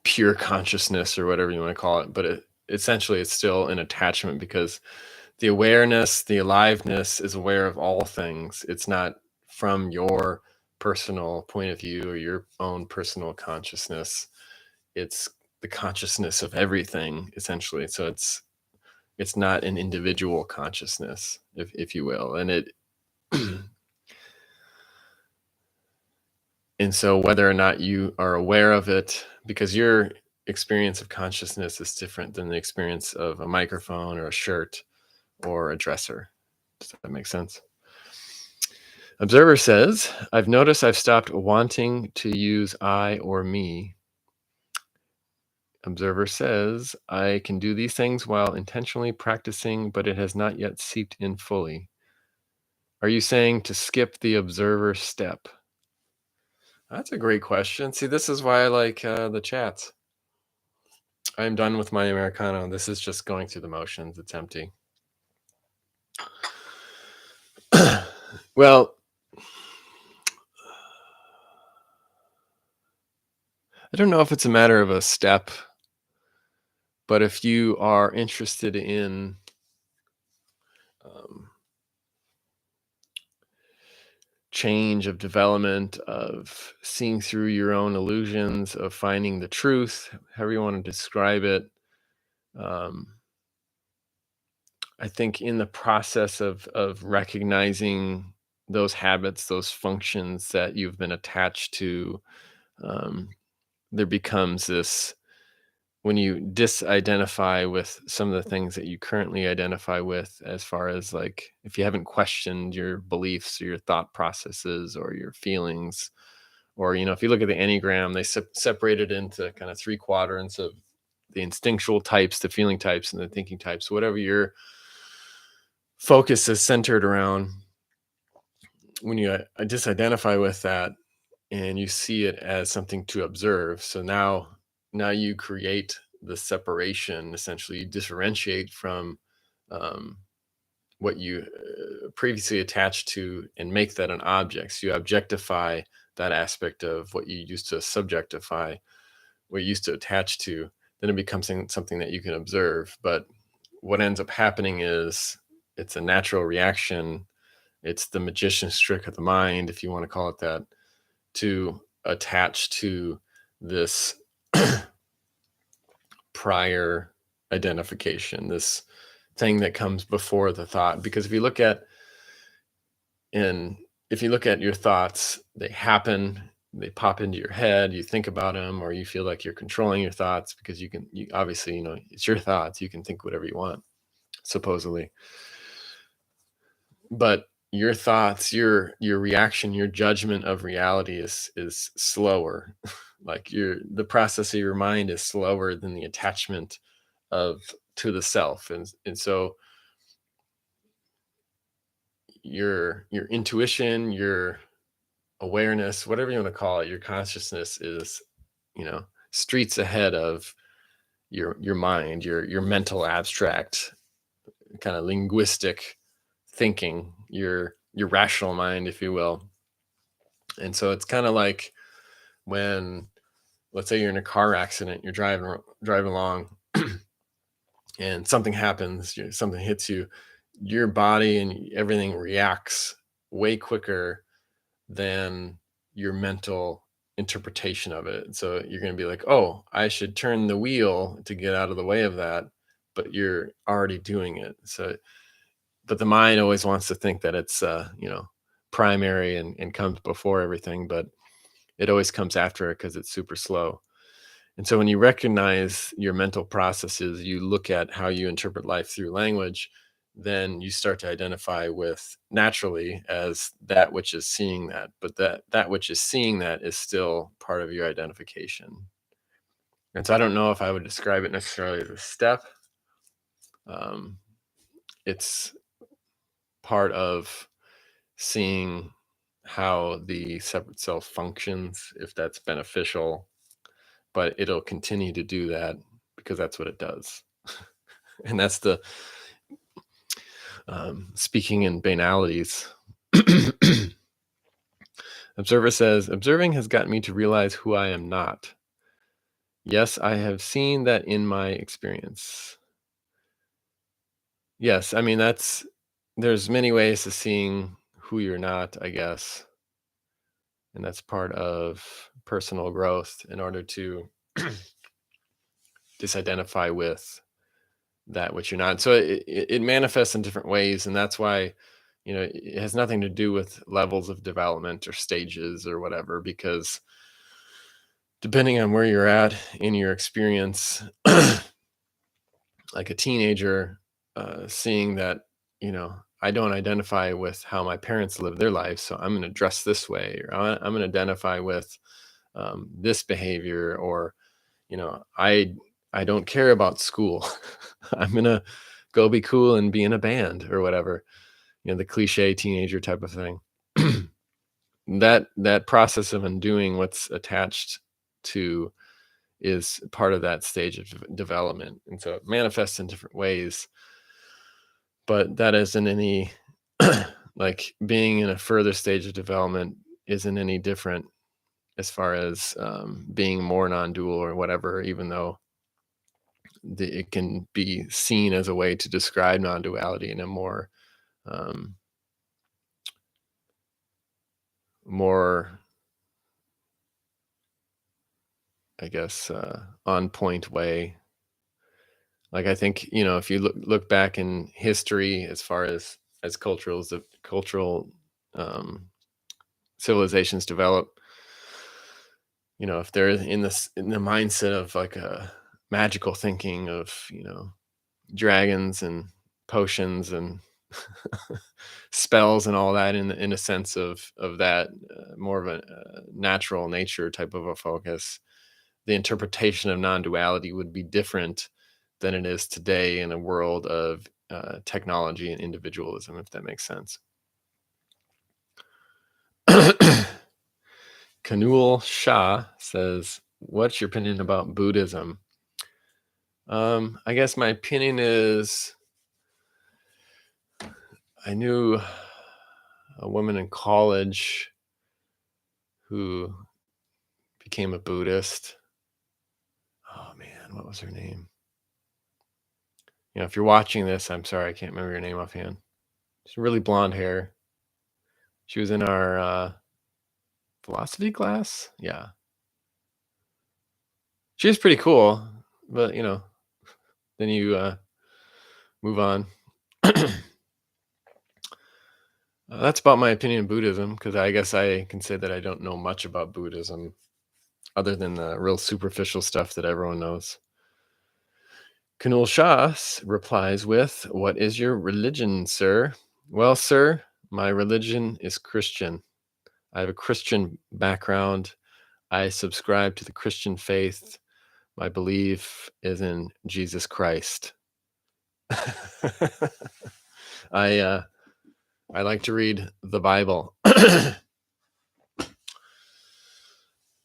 pure consciousness, or whatever you want to call it. But essentially it's still an attachment, because the awareness, the aliveness, is aware of all things. It's not from your personal point of view or your own personal consciousness. It's the consciousness of everything, essentially. So it's not an individual consciousness, if you will. And it and so whether or not you are aware of it, because your experience of consciousness is different than the experience of a microphone or a shirt or a dresser. Does that make sense? Observer says, I've noticed I've stopped wanting to use I or me. Observer says, I can do these things while intentionally practicing, but it has not yet seeped in fully. Are you saying to skip the observer step? That's a great question. See, this is why I like the chats. I'm done with my Americano. This is just going through the motions. It's empty. Well, I don't know if it's a matter of a step, but if you are interested in um, change, of development, of seeing through your own illusions, of finding the truth, however you want to describe it, um, I think in the process of recognizing those habits, those functions that you've been attached to, um, there becomes this, when you disidentify with some of the things that you currently identify with, as far as, like, if you haven't questioned your beliefs or your thought processes or your feelings, or if you look at the Enneagram, they separate it into kind of three quadrants of the instinctual types, the feeling types, and the thinking types, whatever your focus is centered around. When you just identify with that and you see it as something to observe, so now you create the separation. Essentially, you differentiate from um, what you previously attached to and make that an object. So you objectify that aspect of what you used to subjectify, what you used to attach to. Then it becomes something that you can observe. But what ends up happening is it's a natural reaction. It's the magician's trick of the mind, if you want to call it that, to attach to this prior identification, this thing that comes before the thought. Because and if you look at your thoughts, they happen, they pop into your head, you think about them, or you feel like you're controlling your thoughts because you obviously, it's your thoughts. You can think whatever you want, supposedly. But your thoughts, your reaction, your judgment of reality is slower. Like the process of your mind is slower than the attachment of to the self. And so your intuition, your awareness, whatever you want to call it, your consciousness is, streets ahead of your mind, your mental abstract kind of linguistic thinking, your rational mind, if you will. And so it's kind of like when, let's say you're in a car accident, you're driving along and something happens, something hits you, your body and everything reacts way quicker than your mental interpretation of it. So you're going to be like, oh, I should turn the wheel to get out of the way of that, but you're already doing it. So, but the mind always wants to think that it's primary and comes before everything, but it always comes after it because it's super slow. And so when you recognize your mental processes, you look at how you interpret life through language, then you start to identify with naturally as that which is seeing that. But that which is seeing that is still part of your identification. And so I don't know if I would describe it necessarily as a step. Um, it's part of seeing how the separate self functions, if that's beneficial, but it'll continue to do that because that's what it does. And that's the speaking in banalities. Observer says, observing has gotten me to realize who I am not. Yes, I have seen that in my experience. Yes, I mean, there's many ways to seeing who you're not, I guess. And that's part of personal growth in order to disidentify with that which you're not. So it manifests in different ways. And that's why, it has nothing to do with levels of development or stages or whatever, because depending on where you're at in your experience, like a teenager, seeing that, I don't identify with how my parents live their life, so I'm going to dress this way, or I'm going to identify with this behavior, or I don't care about school. I'm going to go be cool and be in a band or whatever, the cliche teenager type of thing. That process of undoing what's attached to is part of that stage of development. And so it manifests in different ways, but that isn't any like being in a further stage of development isn't any different as far as being more non-dual or whatever, even though it can be seen as a way to describe non-duality in a um, more, I guess, on point way. Like I think, if you look back in history as far as cultural um, civilizations develop, if they're in the mindset of like a magical thinking of, dragons and potions and spells and all that, in a sense of that more of a natural nature type of a focus, the interpretation of non-duality would be different than it is today in a world of technology and individualism, if that makes sense. Kanul Shah says, what's your opinion about Buddhism? I guess my opinion is, I knew a woman in college who became a Buddhist. Oh man, what was her name? If you're watching this, I'm sorry, I can't remember your name offhand. She's really blonde hair. She was in our philosophy class. Yeah. She was pretty cool, but then you move on. That's about my opinion of Buddhism, because I guess I can say that I don't know much about Buddhism other than the real superficial stuff that everyone knows. Kunal Shah replies with, what is your religion, sir? Well, sir, my religion is Christian. I have a Christian background. I subscribe to the Christian faith. My belief is in Jesus Christ. I like to read the Bible.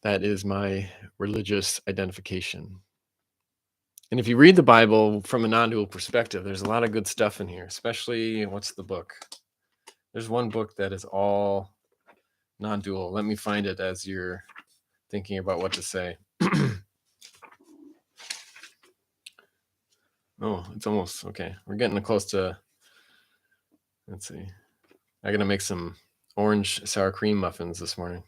That is my religious identification. And if you read the Bible from a non-dual perspective, there's a lot of good stuff in here, especially, what's the book? There's one book that is all non-dual. Let me find it as you're thinking about what to say. Oh, it's almost, okay. We're getting close to, let's see. I'm going to make some orange sour cream muffins this morning.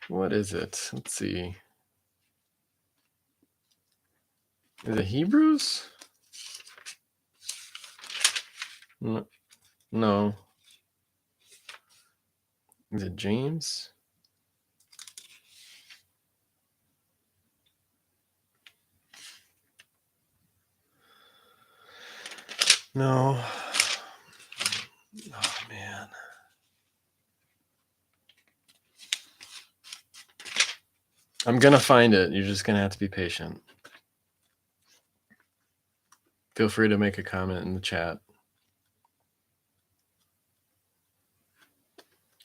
What is it? Let's see. Is it Hebrews? No. Is it James? No. Oh, man. I'm going to find it. You're just going to have to be patient. Feel free to make a comment in the chat.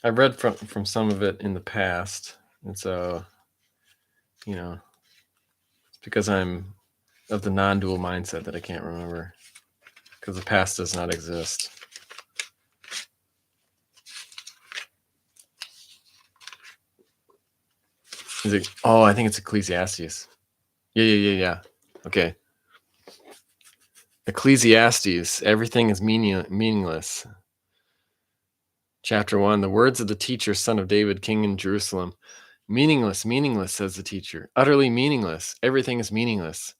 I've read from some of it in the past, and so, it's because I'm of the non-dual mindset that I can't remember, because the past does not exist. Is it? Oh, I think it's Ecclesiastes. Yeah. Okay. Ecclesiastes. Everything is meaningless. Chapter 1. The words of the teacher, son of David, king in Jerusalem. Meaningless, says the teacher. Utterly meaningless. Everything is meaningless.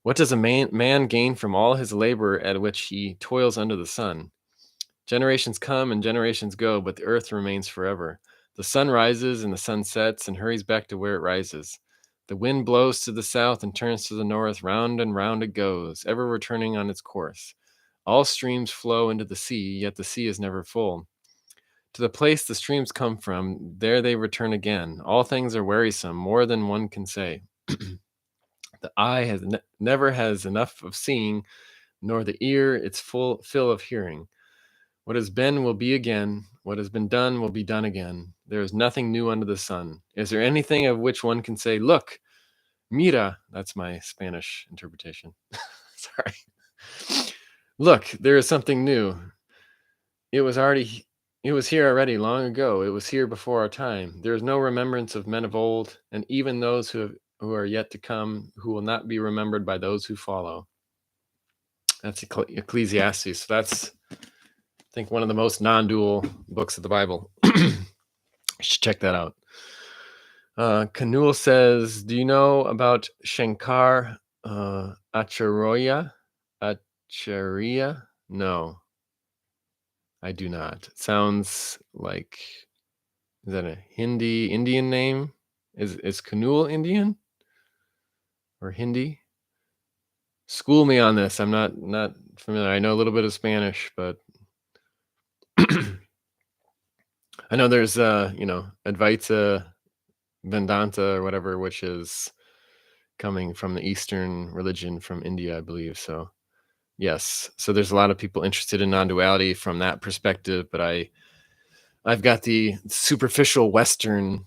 What does a man gain from all his labor at which he toils under the sun? Generations come and generations go, but the earth remains forever. The sun rises and the sun sets and hurries back to where it rises. The wind blows to the south and turns to the north. Round and round it goes, ever returning on its course. All streams flow into the sea, yet the sea is never full. To the place the streams come from, there they return again. All things are wearisome, more than one can say. The eye has never has enough of seeing, nor the ear its full fill of hearing. What has been will be again. What has been done will be done again. There is nothing new under the sun. Is there anything of which one can say, look, mira? That's my Spanish interpretation. Sorry. Look, there is something new. It was here already long ago. It was here before our time. There is no remembrance of men of old, and even those who are yet to come, who will not be remembered by those who follow. That's Ecclesiastes. So that's, I think, one of the most non-dual books of the Bible. You should check that out. Kanul says, do you know about Shankar Acharya? Acharya? No, I do not. It sounds like Is that a Hindi Indian name? Is Kanul Indian or Hindi? School me on this. I'm not familiar. I know a little bit of Spanish, but I know there's Advaita Vedanta or whatever, which is coming from the Eastern religion from India, I believe. So yes, so there's a lot of people interested in non-duality from that perspective, but I've got the superficial Western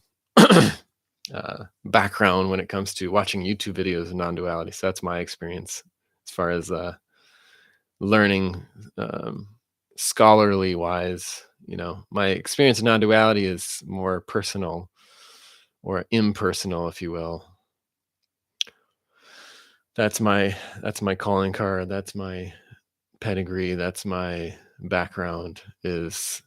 background when it comes to watching YouTube videos of non-duality. So that's my experience as far as learning scholarly wise. My experience in non-duality is more personal or impersonal, if you will. That's my calling card. That's my pedigree. That's my background, is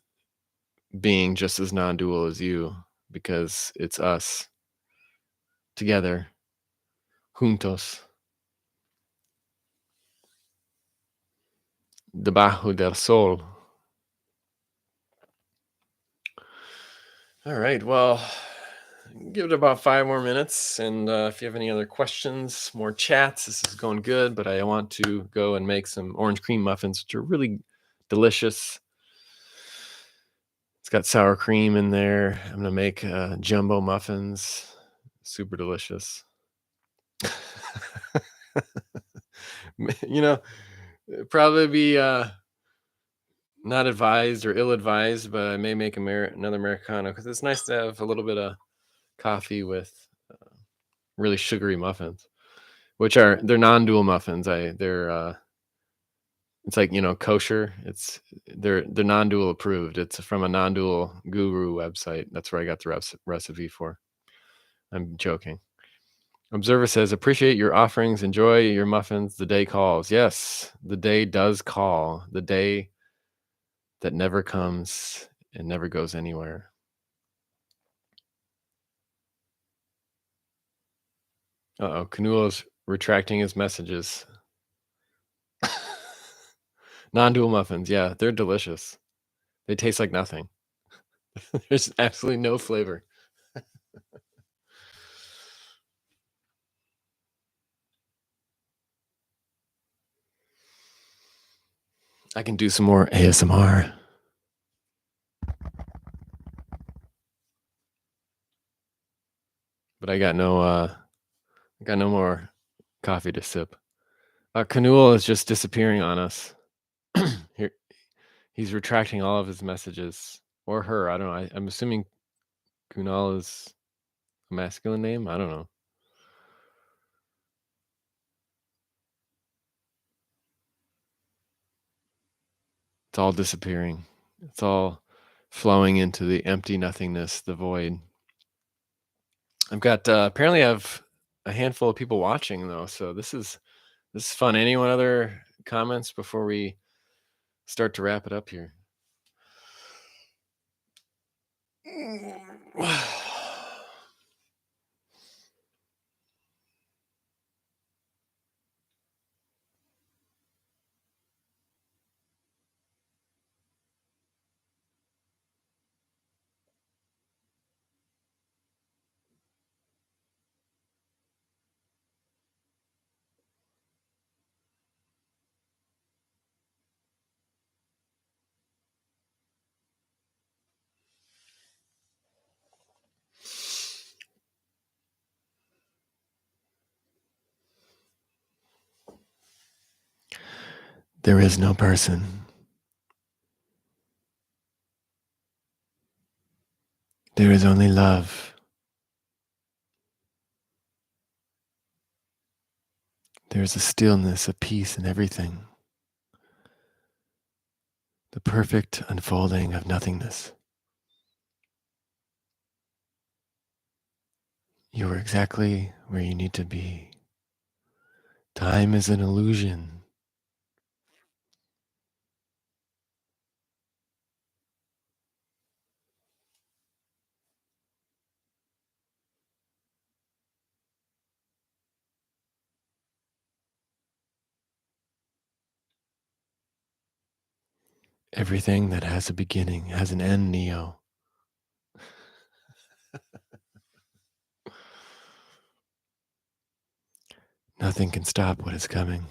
being just as non-dual as you, because it's us together, juntos, debajo del sol. All right. Well, give it about 5 more minutes. And if you have any other questions, more chats, this is going good. But I want to go and make some orange cream muffins, which are really delicious. It's got sour cream in there. I'm going to make jumbo muffins. Super delicious. you know, probably be not advised or ill-advised, but I may make another Americano because it's nice to have a little bit of coffee with really sugary muffins, which they're non-dual muffins. It's like kosher. They're non-dual approved. It's from a non-dual guru website. That's where I got the recipe for. I'm joking. Observer says, appreciate your offerings. Enjoy your muffins. The day calls. Yes, the day does call. The day that never comes and never goes anywhere. Uh-oh, Kanulo's retracting his messages. Non-dual muffins. Yeah, they're delicious. They taste like nothing. There's absolutely no flavor. I can do some more ASMR. But I got no more coffee to sip. Canul is just disappearing on us. Here, he's retracting all of his messages, or her. I don't know. I'm assuming Kunal is a masculine name. I don't know. It's all disappearing. It's all flowing into the empty nothingness, the void. I've got apparently I have a handful of people watching though, so this is fun. Anyone other comments before we start to wrap it up here? There is no person. There is only love. There is a stillness, a peace in everything. The perfect unfolding of nothingness. You are exactly where you need to be. Time is an illusion. Everything that has a beginning has an end, Neo. Nothing can stop what is coming.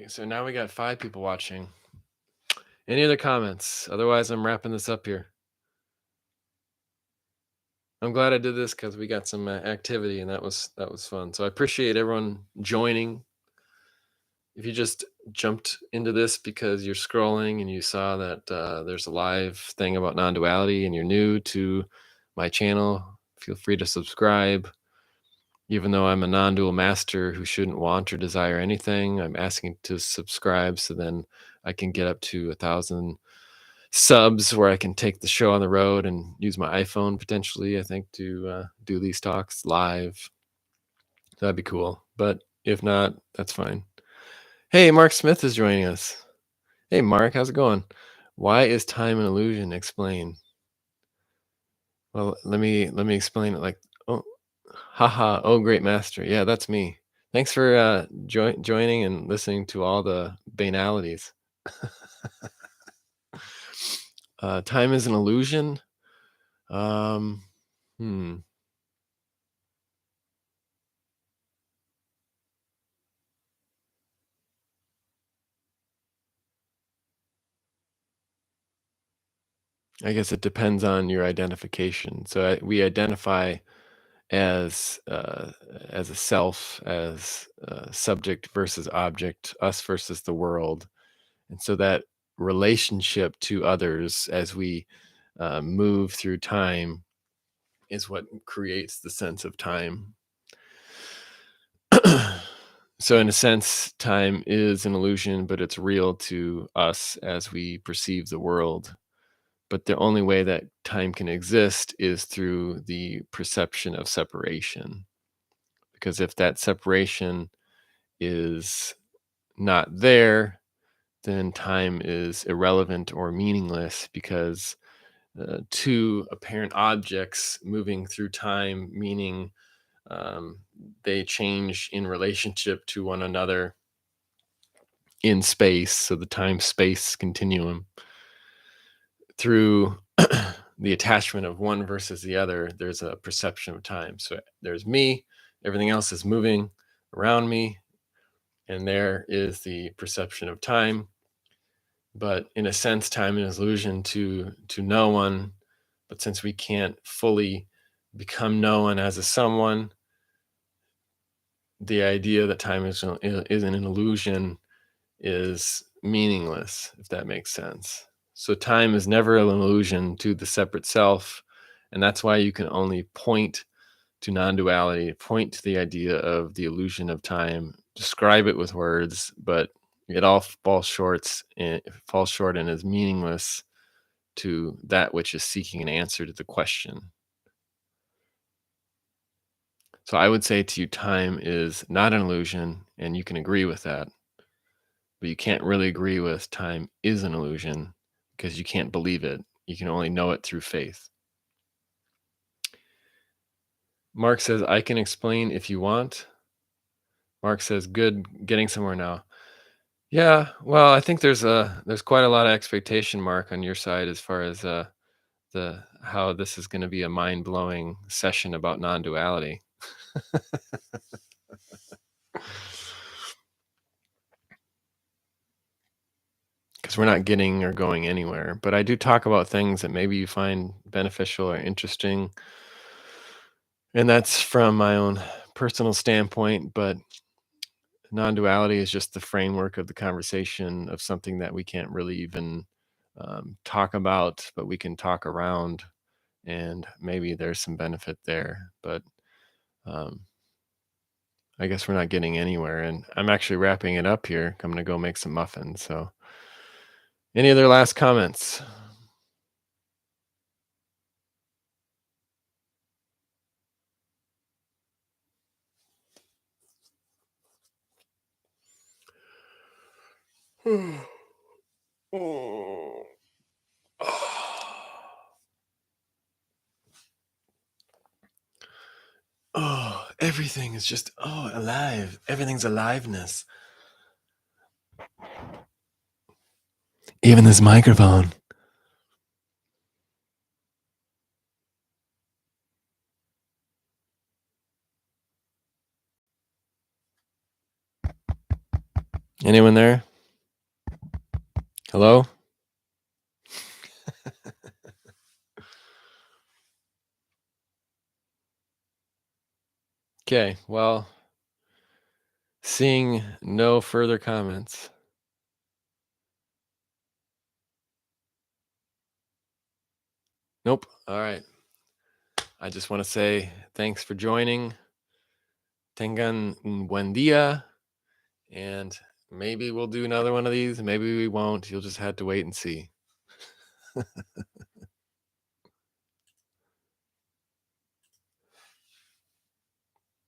So now we got 5 people watching. Any other comments? Otherwise, I'm wrapping this up here. I'm glad I did this because we got some activity, and that was fun. So I appreciate everyone joining. If you just jumped into this because you're scrolling and you saw that there's a live thing about non-duality and you're new to my channel, feel free to subscribe. Even though I'm a non-dual master who shouldn't want or desire anything, I'm asking to subscribe so then I can get up to 1,000 subs where I can take the show on the road and use my iPhone potentially, I think, to do these talks live. That'd be cool. But if not, that's fine. Hey, Mark Smith is joining us. Hey, Mark, how's it going? Why is time an illusion? Explain. Well, let me explain it like, oh, haha, oh, great master. Yeah, that's me. Thanks for joining and listening to all the banalities. Time is an illusion. Hmm. I guess it depends on your identification. So we identify as a self, as subject versus object, us versus the world, and so that relationship to others as we move through time is what creates the sense of time. So in a sense, time is an illusion, but it's real to us as we perceive the world. But the only way that time can exist is through the perception of separation. Because if that separation is not there, then time is irrelevant or meaningless, because two apparent objects moving through time, meaning they change in relationship to one another in space, so the time-space continuum, through the attachment of one versus the other, there's a perception of time. So there's me, everything else is moving around me, and there is the perception of time. But in a sense, time is an illusion to no one. But since we can't fully become known as a someone, the idea that time is an illusion is meaningless, if that makes sense. So time is never an illusion to the separate self, and that's why you can only point to non-duality, point to the idea of the illusion of time, describe it with words, but it all falls short and is meaningless to that which is seeking an answer to the question. So I would say to you, time is not an illusion, and you can agree with that. But you can't really agree with time is an illusion because you can't believe it. You can only know it through faith. Mark says, I can explain if you want. Mark says, good, getting somewhere now. Yeah, well, I think there's quite a lot of expectation, Mark, on your side as far as the how this is going to be a mind-blowing session about non-duality. Because we're not getting or going anywhere. But I do talk about things that maybe you find beneficial or interesting. And that's from my own personal standpoint. But non-duality is just the framework of the conversation of something that we can't really even talk about, but we can talk around. And maybe there's some benefit there. But I guess we're not getting anywhere. And I'm actually wrapping it up here. I'm going to go make some muffins. So any other last comments? Oh, everything is just alive. Everything's aliveness. Even this microphone. Anyone there? Hello? Okay, well, seeing no further comments. Nope. All right. I just want to say thanks for joining. Tengan un buen día. And maybe we'll do another one of these. Maybe we won't. You'll just have to wait and see.